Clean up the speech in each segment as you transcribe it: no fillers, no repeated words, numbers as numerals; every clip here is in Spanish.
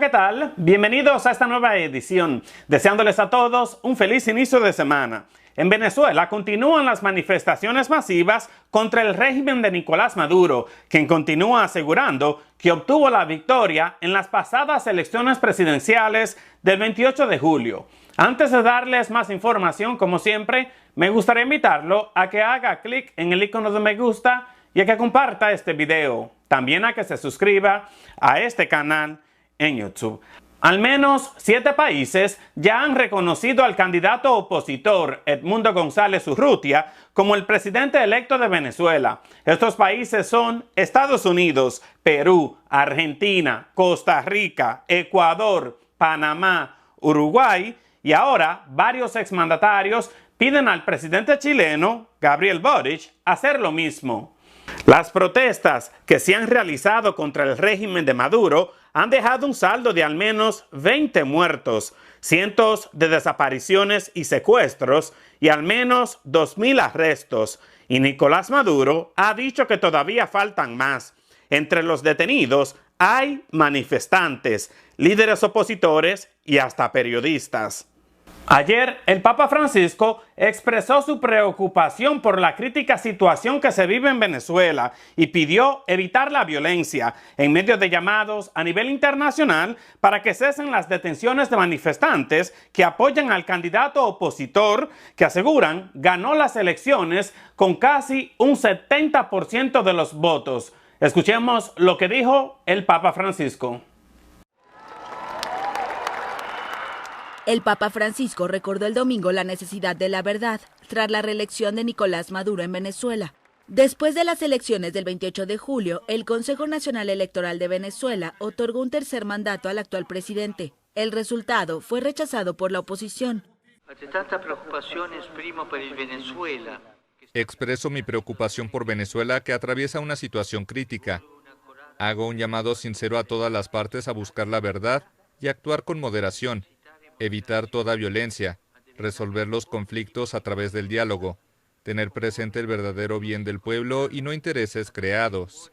¿qué tal? Bienvenidos a esta nueva edición, deseándoles a todos un feliz inicio de semana. En Venezuela continúan las manifestaciones masivas contra el régimen de Nicolás Maduro, quien continúa asegurando que obtuvo la victoria en las pasadas elecciones presidenciales del 28 de julio. Antes de darles más información, como siempre, me gustaría invitarlo a que haga clic en el icono de me gusta y a que comparta este video. También a que se suscriba a este canal en YouTube. Al menos 7 países ya han reconocido al candidato opositor Edmundo González Urrutia como el presidente electo de Venezuela. Estos países son Estados Unidos, Perú, Argentina, Costa Rica, Ecuador, Panamá, Uruguay, y ahora varios exmandatarios piden al presidente chileno, Gabriel Boric, hacer lo mismo. Las protestas que se han realizado contra el régimen de Maduro han dejado un saldo de al menos 20 muertos, cientos de desapariciones y secuestros y al menos 2.000 arrestos. Y Nicolás Maduro ha dicho que todavía faltan más. Entre los detenidos hay manifestantes, líderes opositores y hasta periodistas. Ayer, el Papa Francisco expresó su preocupación por la crítica situación que se vive en Venezuela y pidió evitar la violencia en medio de llamados a nivel internacional para que cesen las detenciones de manifestantes que apoyan al candidato opositor que aseguran ganó las elecciones con casi un 70% de los votos. Escuchemos lo que dijo el Papa Francisco. El Papa Francisco recordó el domingo la necesidad de la verdad tras la reelección de Nicolás Maduro en Venezuela. Después de las elecciones del 28 de julio, el Consejo Nacional Electoral de Venezuela otorgó un tercer mandato al actual presidente. El resultado fue rechazado por la oposición. Expreso mi preocupación por Venezuela, que atraviesa una situación crítica. Hago un llamado sincero a todas las partes a buscar la verdad y actuar con moderación. Evitar toda violencia, resolver los conflictos a través del diálogo, tener presente el verdadero bien del pueblo y no intereses creados.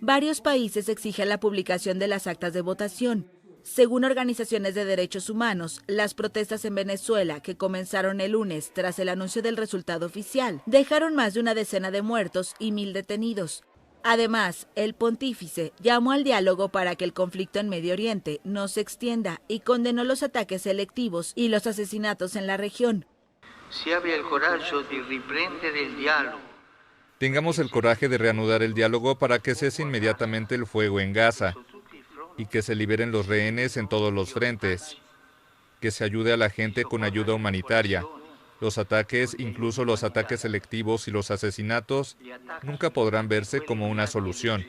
Varios países exigen la publicación de las actas de votación. Según organizaciones de derechos humanos, las protestas en Venezuela, que comenzaron el lunes tras el anuncio del resultado oficial, dejaron más de una decena de muertos y 1.000 detenidos. Además, el pontífice llamó al diálogo para que el conflicto en Medio Oriente no se extienda y condenó los ataques selectivos y los asesinatos en la región. Tengamos el coraje de reanudar el diálogo para que cese inmediatamente el fuego en Gaza y que se liberen los rehenes en todos los frentes, que se ayude a la gente con ayuda humanitaria. Los ataques, incluso los ataques selectivos y los asesinatos, nunca podrán verse como una solución.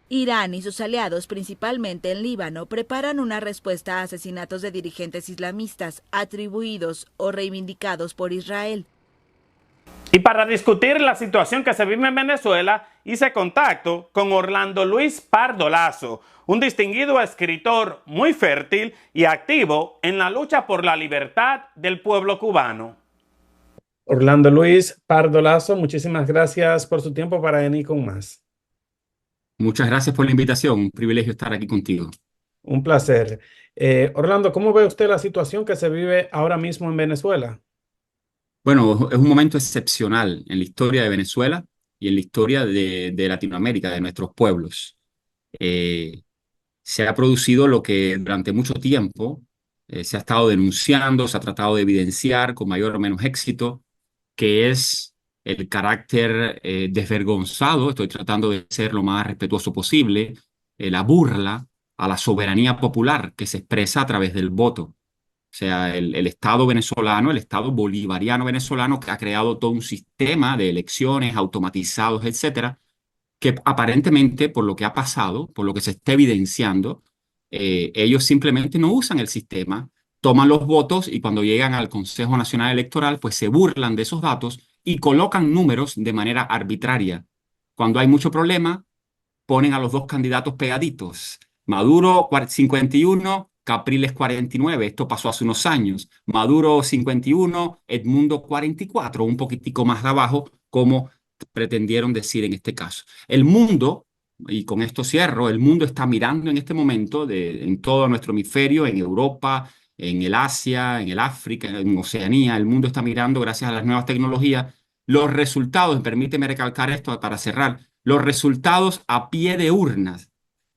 Irán y sus aliados, principalmente en Líbano, preparan una respuesta a asesinatos de dirigentes islamistas atribuidos o reivindicados por Israel. Y para discutir la situación que se vive en Venezuela, hice contacto con Orlando Luis Pardo Lazo, un distinguido escritor muy fértil y activo en la lucha por la libertad del pueblo cubano. Orlando Luis Pardo Lazo, muchísimas gracias por su tiempo para venir con más. Muchas gracias por la invitación, un privilegio estar aquí contigo. Un placer. Orlando, ¿cómo ve usted la situación que se vive ahora mismo en Venezuela? Bueno, es un momento excepcional en la historia de Venezuela y en la historia de Latinoamérica, de nuestros pueblos. Se ha producido lo que durante mucho tiempo se ha estado denunciando, se ha tratado de evidenciar con mayor o menos éxito, que es el carácter desvergonzado, estoy tratando de ser lo más respetuoso posible, la burla a la soberanía popular que se expresa a través del voto. O sea, el Estado venezolano, el Estado bolivariano venezolano, que ha creado todo un sistema de elecciones automatizados, etcétera, que aparentemente, por lo que ha pasado, por lo que se está evidenciando, ellos simplemente no usan el sistema, toman los votos y cuando llegan al Consejo Nacional Electoral, pues se burlan de esos datos y colocan números de manera arbitraria. Cuando hay mucho problema, ponen a los dos candidatos pegaditos. Maduro 51, Capriles 49, esto pasó hace unos años, Maduro 51, Edmundo 44, un poquitico más de abajo, como pretendieron decir en este caso. El mundo, y con esto cierro, el mundo está mirando en este momento en todo nuestro hemisferio, en Europa, en el Asia, en el África, en Oceanía, el mundo está mirando, gracias a las nuevas tecnologías, los resultados, permíteme recalcar esto para cerrar, los resultados a pie de urnas.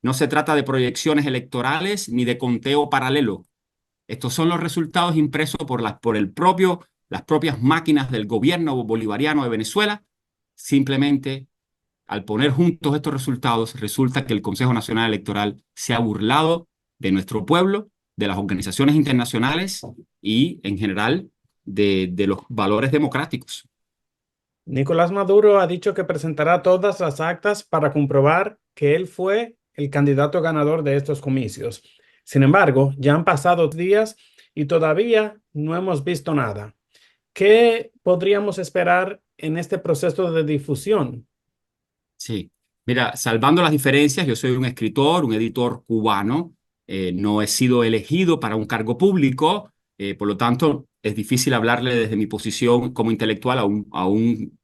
No se trata de proyecciones electorales ni de conteo paralelo. Estos son los resultados impresos las propias máquinas del gobierno bolivariano de Venezuela. Simplemente, al poner juntos estos resultados, resulta que el Consejo Nacional Electoral se ha burlado de nuestro pueblo, de las organizaciones internacionales y, en general, de los valores democráticos. Nicolás Maduro ha dicho que presentará todas las actas para comprobar que él fue el candidato ganador de estos comicios. Sin embargo, ya han pasado días y todavía no hemos visto nada. ¿Qué podríamos esperar en este proceso de difusión? Sí, mira, salvando las diferencias, yo soy un escritor, un editor cubano, no he sido elegido para un cargo público, por lo tanto es difícil hablarle desde mi posición como intelectual a un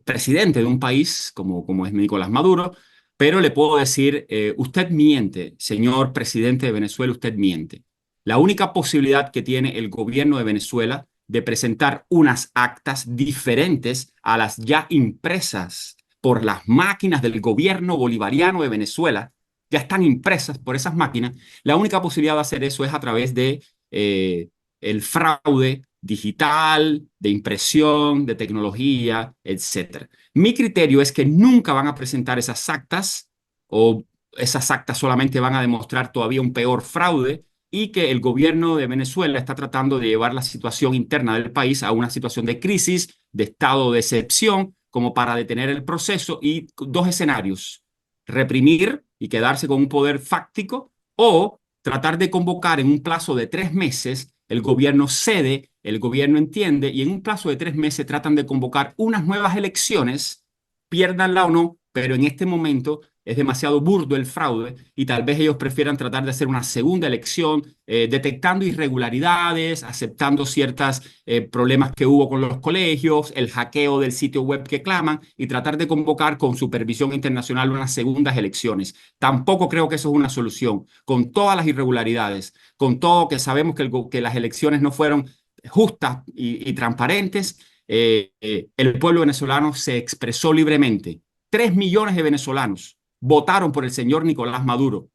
presidente de un país como es Nicolás Maduro, pero le puedo decir, usted miente, señor presidente de Venezuela, usted miente. La única posibilidad que tiene el gobierno de Venezuela de presentar unas actas diferentes a las ya impresas por las máquinas del gobierno bolivariano de Venezuela, ya están impresas por esas máquinas, la única posibilidad de hacer eso es a través de el fraude digital, de impresión, de tecnología, etc. Mi criterio es que nunca van a presentar esas actas o esas actas solamente van a demostrar todavía un peor fraude y que el gobierno de Venezuela está tratando de llevar la situación interna del país a una situación de crisis, de estado de excepción, como para detener el proceso y dos escenarios, reprimir y quedarse con un poder fáctico o tratar de convocar en un plazo de 3 meses, el gobierno cede, el gobierno entiende y en un plazo de 3 meses tratan de convocar unas nuevas elecciones, pierdanla o no, pero en este momento es demasiado burdo el fraude y tal vez ellos prefieran tratar de hacer una segunda elección, detectando irregularidades, aceptando ciertos problemas que hubo con los colegios, el hackeo del sitio web que claman y tratar de convocar con supervisión internacional unas segundas elecciones. Tampoco creo que eso es una solución. Con todas las irregularidades, con todo que sabemos que las elecciones no fueron justas y transparentes, el pueblo venezolano se expresó libremente. 3 millones de venezolanos votaron por el señor Nicolás Maduro,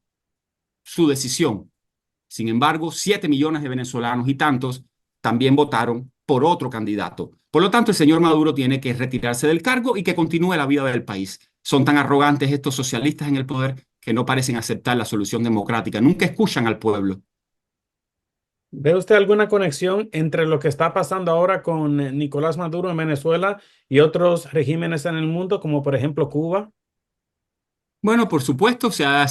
su decisión. Sin embargo, 7 millones de venezolanos y tantos también votaron por otro candidato. Por lo tanto, el señor Maduro tiene que retirarse del cargo y que continúe la vida del país. Son tan arrogantes estos socialistas en el poder que no parecen aceptar la solución democrática. Nunca escuchan al pueblo. ¿Ve usted alguna conexión entre lo que está pasando ahora con Nicolás Maduro en Venezuela y otros regímenes en el mundo, como por ejemplo Cuba? Bueno, por supuesto, se ha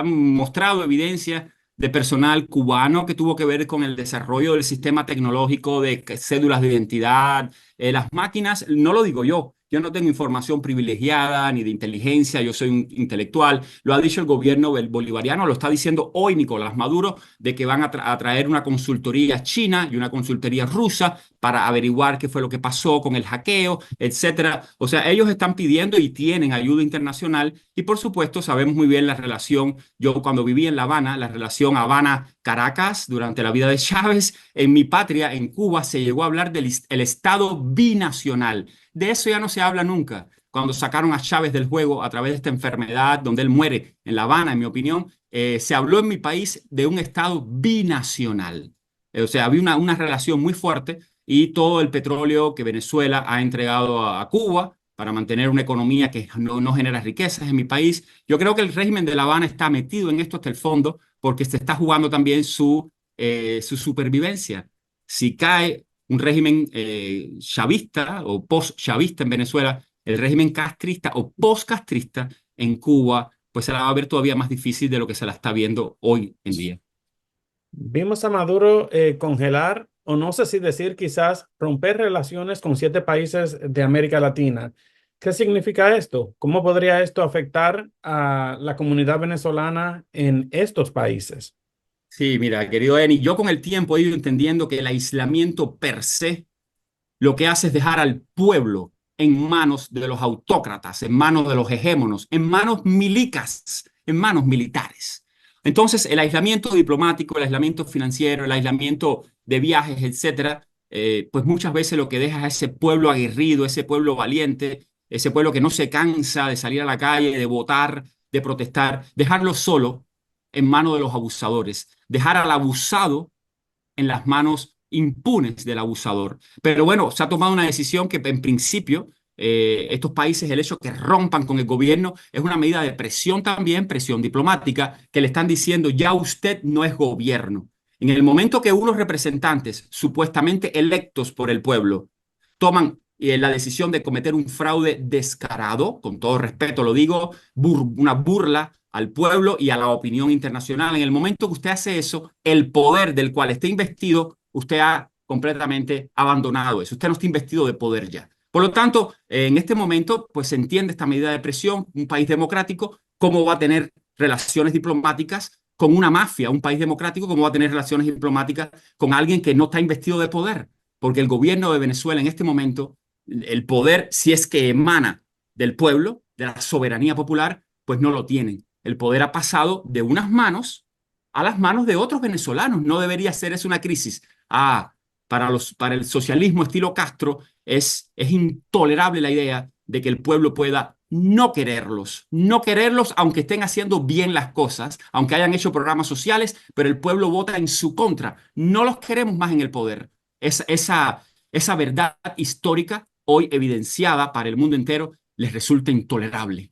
mostrado evidencia de personal cubano que tuvo que ver con el desarrollo del sistema tecnológico de cédulas de identidad. Las máquinas, no lo digo yo no tengo información privilegiada ni de inteligencia, yo soy un intelectual. Lo ha dicho el gobierno bolivariano, lo está diciendo hoy Nicolás Maduro, de que van a traer una consultoría china y una consultoría rusa para averiguar qué fue lo que pasó con el hackeo, etcétera. O sea, ellos están pidiendo y tienen ayuda internacional y por supuesto sabemos muy bien la relación. Yo cuando viví en La Habana, la relación Habana-Caracas durante la vida de Chávez, en mi patria, en Cuba, se llegó a hablar del Estado binacional. De eso ya no se habla nunca. Cuando sacaron a Chávez del juego a través de esta enfermedad, donde él muere en La Habana, en mi opinión, se habló en mi país de un Estado binacional. O sea, había una relación muy fuerte y todo el petróleo que Venezuela ha entregado a Cuba para mantener una economía que no genera riquezas en mi país. Yo creo que el régimen de La Habana está metido en esto hasta el fondo porque se está jugando también su supervivencia. Si cae un régimen chavista o post-chavista en Venezuela, el régimen castrista o post-castrista en Cuba, pues se la va a ver todavía más difícil de lo que se la está viendo hoy en día. Vimos a Maduro congelar, o no sé si decir quizás romper relaciones con 7 países de América Latina. ¿Qué significa esto? ¿Cómo podría esto afectar a la comunidad venezolana en estos países? Sí, mira, querido Eni, yo con el tiempo he ido entendiendo que el aislamiento per se lo que hace es dejar al pueblo en manos de los autócratas, en manos de los hegemonos, en manos milicas, en manos militares. Entonces, el aislamiento diplomático, el aislamiento financiero, el aislamiento de viajes, etcétera, pues muchas veces lo que deja es a ese pueblo aguerrido, ese pueblo valiente, ese pueblo que no se cansa de salir a la calle, de votar, de protestar, dejarlo solo en manos de los abusadores, dejar al abusado en las manos impunes del abusador. Pero bueno, se ha tomado una decisión que en principio estos países, el hecho que rompan con el gobierno es una medida de presión también, presión diplomática, que le están diciendo ya usted no es gobierno. En el momento que unos representantes supuestamente electos por el pueblo toman la decisión de cometer un fraude descarado, con todo respeto lo digo, una burla al pueblo y a la opinión internacional. En el momento que usted hace eso, el poder del cual está investido, usted ha completamente abandonado eso. Usted no está investido de poder ya. Por lo tanto, en este momento, pues se entiende esta medida de presión, un país democrático, cómo va a tener relaciones diplomáticas con una mafia, un país democrático, cómo va a tener relaciones diplomáticas con alguien que no está investido de poder, porque el gobierno de Venezuela en este momento, el poder, si es que emana del pueblo, de la soberanía popular, pues no lo tienen. El poder ha pasado de unas manos a las manos de otros venezolanos. No debería ser eso una crisis. Para el socialismo estilo Castro es intolerable la idea de que el pueblo pueda no quererlos aunque estén haciendo bien las cosas, aunque hayan hecho programas sociales, pero el pueblo vota en su contra. No los queremos más en el poder. Esa verdad histórica, hoy evidenciada para el mundo entero, les resulta intolerable.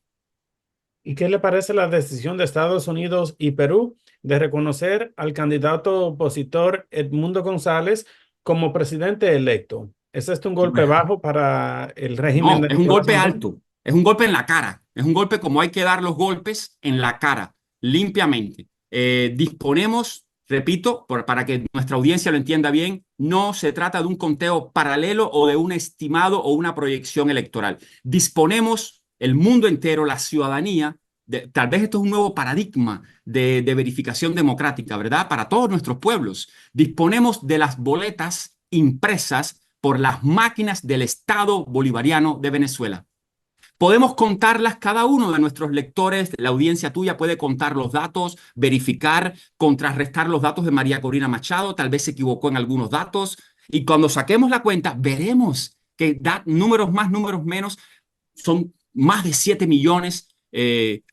¿Y qué le parece la decisión de Estados Unidos y Perú de reconocer al candidato opositor Edmundo González como presidente electo? ¿Es esto un golpe bajo para el régimen No, de es un Nicolás golpe Maduro? alto, es un golpe en la cara, es un golpe como hay que dar los golpes en la cara, limpiamente. Disponemos, repito, para que nuestra audiencia lo entienda bien, no se trata de un conteo paralelo o de un estimado o una proyección electoral. Disponemos el mundo entero, la ciudadanía, tal vez esto es un nuevo paradigma de verificación democrática, ¿verdad? Para todos nuestros pueblos. Disponemos de las boletas impresas por las máquinas del Estado Bolivariano de Venezuela. Podemos contarlas, cada uno de nuestros lectores, la audiencia tuya puede contar los datos, verificar, contrarrestar los datos de María Corina Machado, tal vez se equivocó en algunos datos, y cuando saquemos la cuenta veremos que números más, números menos, son más de 7 millones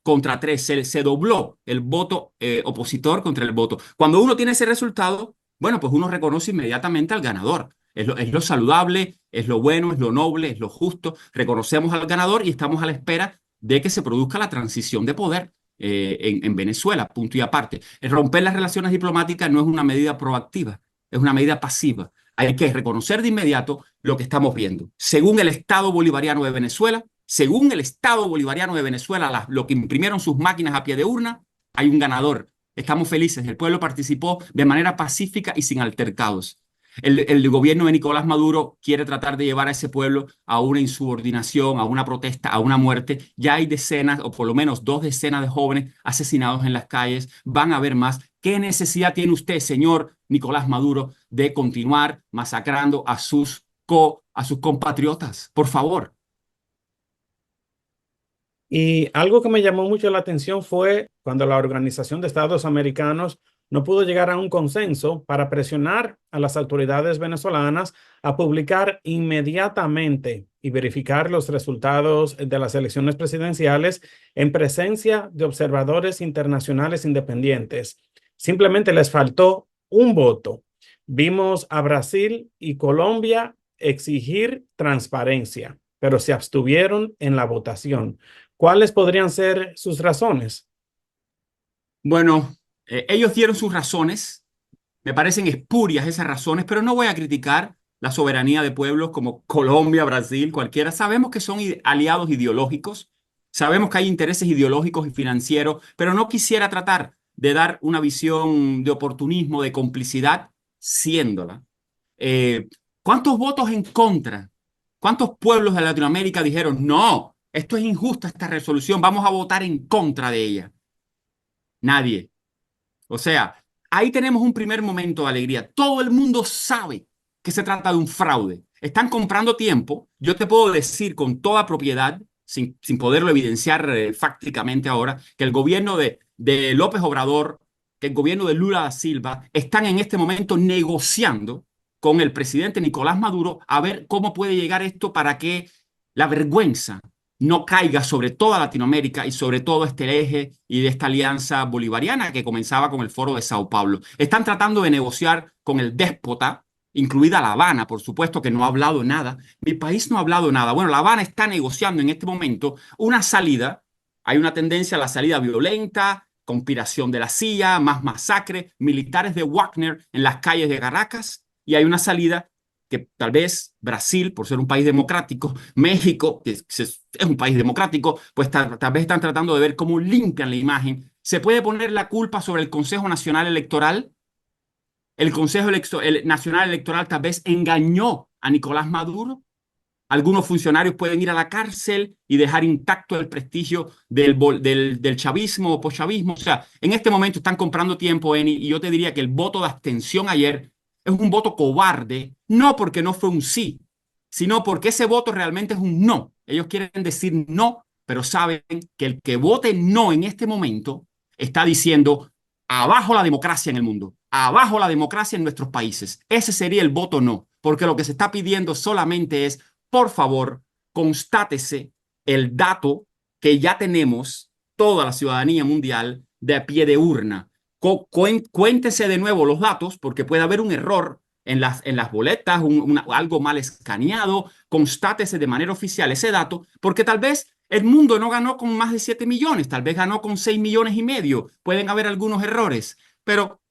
contra 3. Se dobló el voto opositor contra el voto. Cuando uno tiene ese resultado, bueno, pues uno reconoce inmediatamente al ganador. Es lo saludable, es lo bueno, es lo noble, es lo justo. Reconocemos al ganador y estamos a la espera de que se produzca la transición de poder en Venezuela, punto y aparte. El romper las relaciones diplomáticas no es una medida proactiva, es una medida pasiva. Hay que reconocer de inmediato lo que estamos viendo. Según el Estado Bolivariano de Venezuela, según el Estado Bolivariano de Venezuela, lo que imprimieron sus máquinas a pie de urna, hay un ganador. Estamos felices. El pueblo participó de manera pacífica y sin altercados. El gobierno de Nicolás Maduro quiere tratar de llevar a ese pueblo a una insubordinación, a una protesta, a una muerte. Ya hay decenas, o por lo menos 2 decenas de jóvenes asesinados en las calles. Van a haber más. ¿Qué necesidad tiene usted, señor Nicolás Maduro, de continuar masacrando a a sus compatriotas? Por favor. Y algo que me llamó mucho la atención fue cuando la Organización de Estados Americanos no pudo llegar a un consenso para presionar a las autoridades venezolanas a publicar inmediatamente y verificar los resultados de las elecciones presidenciales en presencia de observadores internacionales independientes. Simplemente les faltó un voto. Vimos a Brasil y Colombia exigir transparencia, pero se abstuvieron en la votación. ¿Cuáles podrían ser sus razones? Bueno, ellos dieron sus razones, me parecen espurias esas razones, pero no voy a criticar la soberanía de pueblos como Colombia, Brasil, cualquiera. Sabemos que son aliados ideológicos, sabemos que hay intereses ideológicos y financieros, pero no quisiera tratar de dar una visión de oportunismo, de complicidad, siéndola. Eh, ¿Cuántos votos en contra? ¿Cuántos pueblos de Latinoamérica dijeron, no, esto es injusta esta resolución, vamos a votar en contra de ella? Nadie. O sea, ahí tenemos un primer momento de alegría. Todo el mundo sabe que se trata de un fraude. Están comprando tiempo. Yo te puedo decir con toda propiedad, sin poderlo evidenciar fácticamente ahora, que el gobierno de López Obrador, que el gobierno de Lula da Silva, están en este momento negociando con el presidente Nicolás Maduro a ver cómo puede llegar esto para que la vergüenza no caiga sobre toda Latinoamérica y sobre todo este eje y de esta alianza bolivariana que comenzaba con el Foro de Sao Paulo. Están tratando de negociar con el déspota, incluida La Habana, por supuesto, que no ha hablado nada. Mi país no ha hablado nada. Bueno, La Habana está negociando en este momento una salida. Hay una tendencia a la salida violenta, conspiración de la CIA, más masacre, militares de Wagner en las calles de Caracas, y hay una salida que tal vez Brasil, por ser un país democrático, México, que es un país democrático, pues tal vez están tratando de ver cómo limpian la imagen. ¿Se puede poner la culpa sobre el Consejo Nacional Electoral? El Consejo Nacional Electoral tal vez engañó a Nicolás Maduro. Algunos funcionarios pueden ir a la cárcel y dejar intacto el prestigio del chavismo o poschavismo. O sea, en este momento están comprando tiempo, Eni, y yo te diría que el voto de abstención ayer es un voto cobarde, no porque no fue un sí, sino porque ese voto realmente es un no. Ellos quieren decir no, pero saben que el que vote no en este momento está diciendo abajo la democracia en el mundo, abajo la democracia en nuestros países. Ese sería el voto no, porque lo que se está pidiendo solamente es, por favor, constátese el dato que ya tenemos toda la ciudadanía mundial de a pie de urna. Cuéntese de nuevo los datos, porque puede haber un error en las boletas, algo mal escaneado. Constátese de manera oficial ese dato, porque tal vez el mundo no ganó con más de 7 millones, tal vez ganó con 6 millones y medio. Pueden haber algunos errores, pero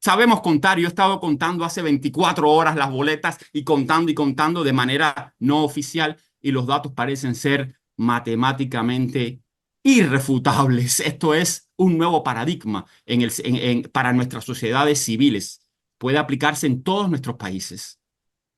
sabemos contar. Yo he estado contando hace 24 horas las boletas y contando de manera no oficial, y los datos parecen ser matemáticamente irrefutables. Esto es un nuevo paradigma para nuestras sociedades civiles. Puede aplicarse en todos nuestros países.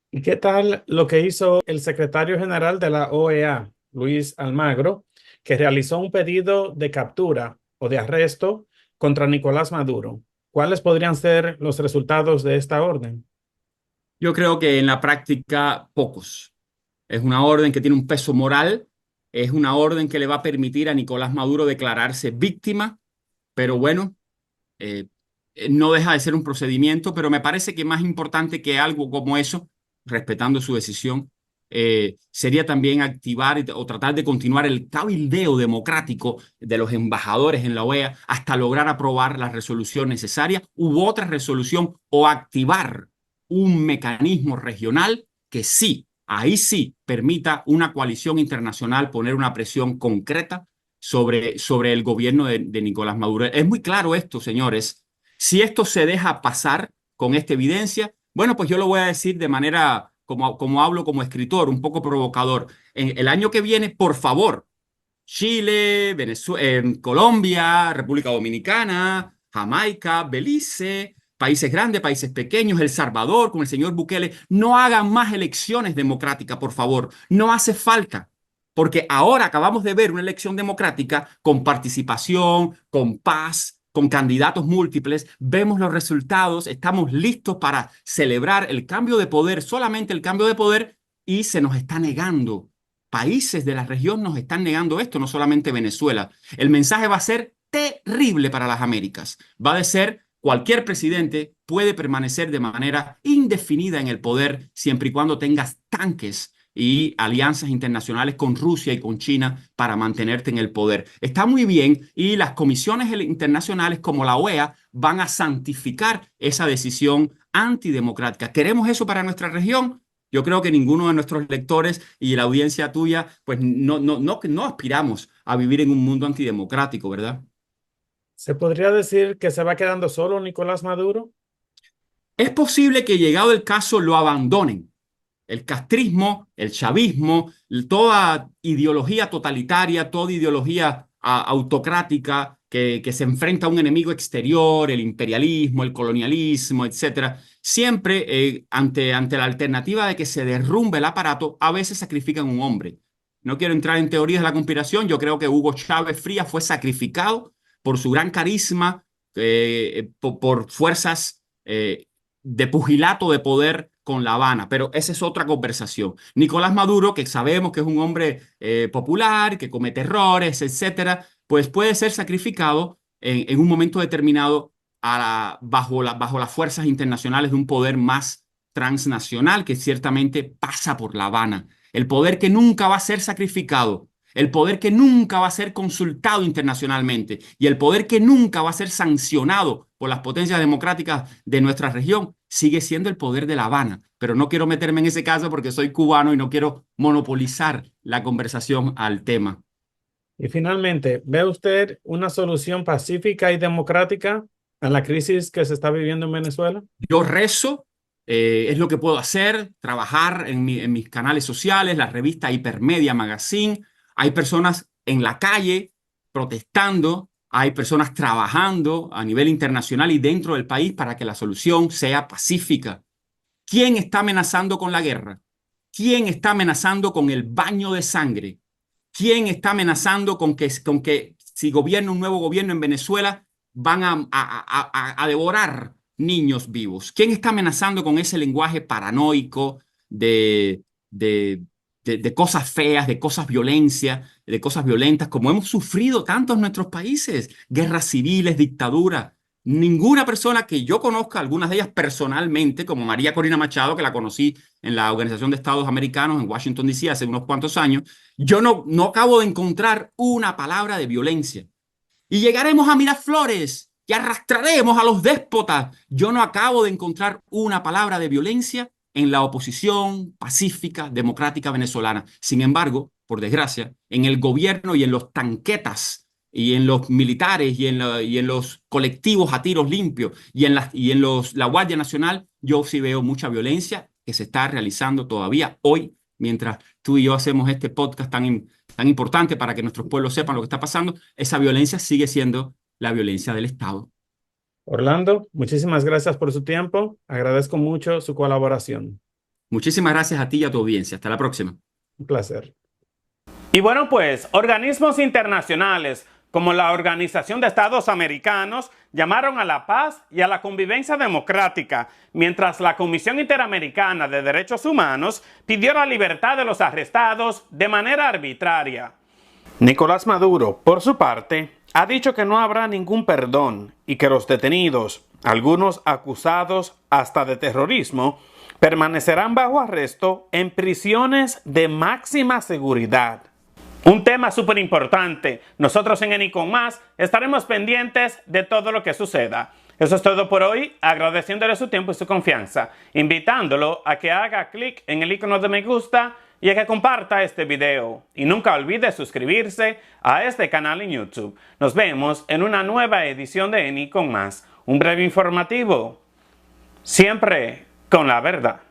¿Y qué tal lo que hizo el secretario general de la OEA, Luis Almagro, que realizó un pedido de captura o de arresto contra Nicolás Maduro? ¿Cuáles podrían ser los resultados de esta orden? Yo creo que en la práctica pocos. Es una orden que tiene un peso moral, es una orden que le va a permitir a Nicolás Maduro declararse víctima, pero bueno, eh, no deja de ser un procedimiento, pero me parece que más importante que algo como eso, respetando su decisión, sería también activar o tratar de continuar el cabildeo democrático de los embajadores en la OEA hasta lograr aprobar la resolución necesaria u otra resolución, o activar un mecanismo regional que sí, ahí sí, permita una coalición internacional poner una presión concreta sobre el gobierno de Nicolás Maduro. Es muy claro esto, señores. Si esto se deja pasar con esta evidencia, bueno, pues yo lo voy a decir de manera como hablo como escritor, un poco provocador. En el año que viene, por favor, Chile, Colombia, República Dominicana, Jamaica, Belice, países grandes, países pequeños, El Salvador, con el señor Bukele, no hagan más elecciones democráticas, por favor. No hace falta. Porque ahora acabamos de ver una elección democrática con participación, con paz, con candidatos múltiples. Vemos los resultados, estamos listos para celebrar el cambio de poder, solamente el cambio de poder, y se nos está negando. Países de la región nos están negando esto, no solamente Venezuela. El mensaje va a ser terrible para las Américas. Va a ser: cualquier presidente puede permanecer de manera indefinida en el poder siempre y cuando tengas tanques y alianzas internacionales con Rusia y con China para mantenerte en el poder. Está muy bien, y las comisiones internacionales como la OEA van a santificar esa decisión antidemocrática. ¿Queremos eso para nuestra región? Yo creo que ninguno de nuestros lectores y la audiencia tuya, pues no aspiramos a vivir en un mundo antidemocrático, ¿verdad? ¿Se podría decir que se va quedando solo Nicolás Maduro? Es posible que, llegado el caso, lo abandonen. El castrismo, el chavismo, toda ideología totalitaria, toda ideología autocrática que se enfrenta a un enemigo exterior, el imperialismo, el colonialismo, etcétera, siempre ante la alternativa de que se derrumbe el aparato, a veces sacrifican un hombre. No quiero entrar en teorías de la conspiración. Yo creo que Hugo Chávez Frías fue sacrificado por su gran carisma, por fuerzas de pugilato de poder con La Habana, pero esa es otra conversación. Nicolás Maduro, que sabemos que es un hombre popular, que comete errores, etcétera, pues puede ser sacrificado en un momento determinado bajo las fuerzas internacionales de un poder más transnacional que ciertamente pasa por La Habana. El poder que nunca va a ser sacrificado, el poder que nunca va a ser consultado internacionalmente y el poder que nunca va a ser sancionado por las potencias democráticas de nuestra región, sigue siendo el poder de La Habana. Pero no quiero meterme en ese caso porque soy cubano y no quiero monopolizar la conversación al tema. Y finalmente, ¿ve usted una solución pacífica y democrática a la crisis que se está viviendo en Venezuela? Yo rezo, es lo que puedo hacer, trabajar en mis canales sociales, la revista Hipermedia Magazine. Hay personas en la calle protestando, hay personas trabajando a nivel internacional y dentro del país para que la solución sea pacífica. ¿Quién está amenazando con la guerra? ¿Quién está amenazando con el baño de sangre? ¿Quién está amenazando con que si gobierna un nuevo gobierno en Venezuela van a devorar niños vivos? ¿Quién está amenazando con ese lenguaje paranoico de cosas feas, de cosas violentas, como hemos sufrido tanto en nuestros países? Guerras civiles, dictadura. Ninguna persona que yo conozca, algunas de ellas personalmente, como María Corina Machado, que la conocí en la Organización de Estados Americanos en Washington, D.C. hace unos cuantos años, yo no acabo de encontrar una palabra de violencia. Y llegaremos a Miraflores y arrastraremos a los déspotas. Yo no acabo de encontrar una palabra de violencia en la oposición pacífica, democrática venezolana. Sin embargo, por desgracia, en el gobierno y en los tanquetas y en los militares y en los colectivos a tiros limpios y en la Guardia Nacional, yo sí veo mucha violencia que se está realizando todavía hoy, mientras tú y yo hacemos este podcast tan importante para que nuestros pueblos sepan lo que está pasando. Esa violencia sigue siendo la violencia del Estado. Orlando, muchísimas gracias por su tiempo. Agradezco mucho su colaboración. Muchísimas gracias a ti y a tu audiencia. Hasta la próxima. Un placer. Y bueno, pues organismos internacionales como la Organización de Estados Americanos llamaron a la paz y a la convivencia democrática, mientras la Comisión Interamericana de Derechos Humanos pidió la libertad de los arrestados de manera arbitraria. Nicolás Maduro, por su parte, ha dicho que no habrá ningún perdón y que los detenidos, algunos acusados hasta de terrorismo, permanecerán bajo arresto en prisiones de máxima seguridad. Un tema súper importante. Nosotros en ENI con Más estaremos pendientes de todo lo que suceda. Eso es todo por hoy, agradeciéndole su tiempo y su confianza, invitándolo a que haga clic en el icono de me gusta y a que comparta este video. Y nunca olvide suscribirse a este canal en YouTube. Nos vemos en una nueva edición de ENI con Más. Un breve informativo, siempre con la verdad.